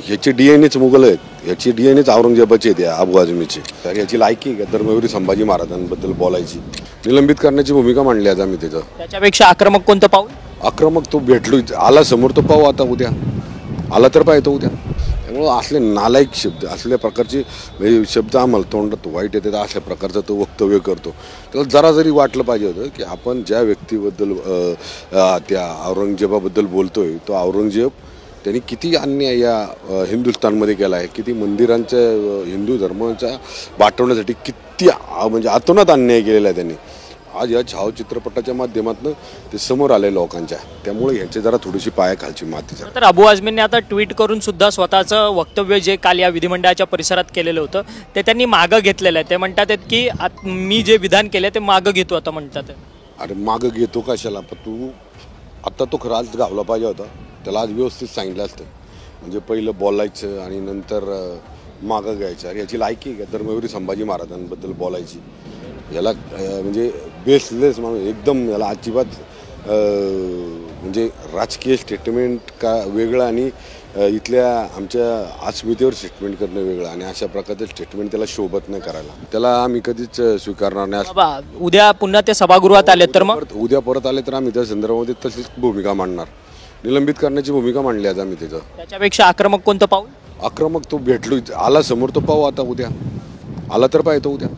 याची डीएनएच मुघल आहेत, याची डीएनएच औरंगजेबाची आहे, अबू आझमीची. तर याची लायकी आहे धर्मवीर संभाजी महाराजांबद्दल बोलायची, निलंबित करण्याची भूमिका मांडली आज आम्ही त्याचं. त्याच्यापेक्षा आक्रमक कोणतं पाऊल? आक्रमक तो भेटलो आला समोर तो पाहू आता उद्या, आला तर पाहतो उद्या. त्यामुळं असले नालायक शब्द, असल्या प्रकारचे शब्द आम्हाला तोंडात वाईट येतात, अशा प्रकारचं तो वक्तव्य करतो. त्याला जरा जरी वाटलं पाहिजे होतं की आपण ज्या व्यक्तीबद्दल त्या औरंगजेबाबद्दल बोलतोय, तो औरंगजेब त्यांनी किती अन्याय या हिंदुस्थानमध्ये केला आहे, किती मंदिरांच्या हिंदू धर्माच्या वाटवण्यासाठी किती म्हणजे अतोनात अन्याय केलेला आहे त्यांनी. आज या छाव चित्रपटाच्या माध्यमातून ते समोर आले लोकांच्या, त्यामुळे यांचे जरा थोडीशी पायाखालची माती झाली. तर अबू आझमींनी आता ट्विट करून सुद्धा स्वतःचं वक्तव्य जे काल या विधिमंडळाच्या परिसरात केलेलं होतं ते त्यांनी मागं घेतलेलं आहे. ते म्हणतात की मी जे विधान केले ते मागं घेतो आता म्हणतात. अरे मागं घेतो कशाला? पण तू आता तो खरं आज गावला पाहिजे होता, त्याला आज व्यवस्थित सांगितलं असतं. म्हणजे पहिलं बोलायचं आणि नंतर मागं घ्यायचं. अरे याची लायकी आहे धर्मवीर संभाजी महाराजांबद्दल बोलायची. याला म्हणजे बेसलेस माणूस एकदम, याला अजिबात म्हणजे राजकीय स्टेटमेंट का वेगळं आणि इथल्या आमच्या अस्मितेवर स्टेटमेंट करणं वेगळं, आणि अशा प्रकारचं स्टेटमेंट त्याला शोभत नाही करायला. त्याला आम्ही कधीच स्वीकारणार नाही. उद्या पुन्हा ते सभागृहात आले तर मग उद्या परत आले तर आम्ही त्या संदर्भामध्ये तशीच भूमिका मांडणार, निलंबित करण्याची भूमिका मांडली आज आम्ही त्याचं. त्याच्यापेक्षा आक्रमक कोणतं पाऊल? आक्रमक तो भेटलो आला समोर तो पाहू आता उद्या, आला तर पाहतो उद्या.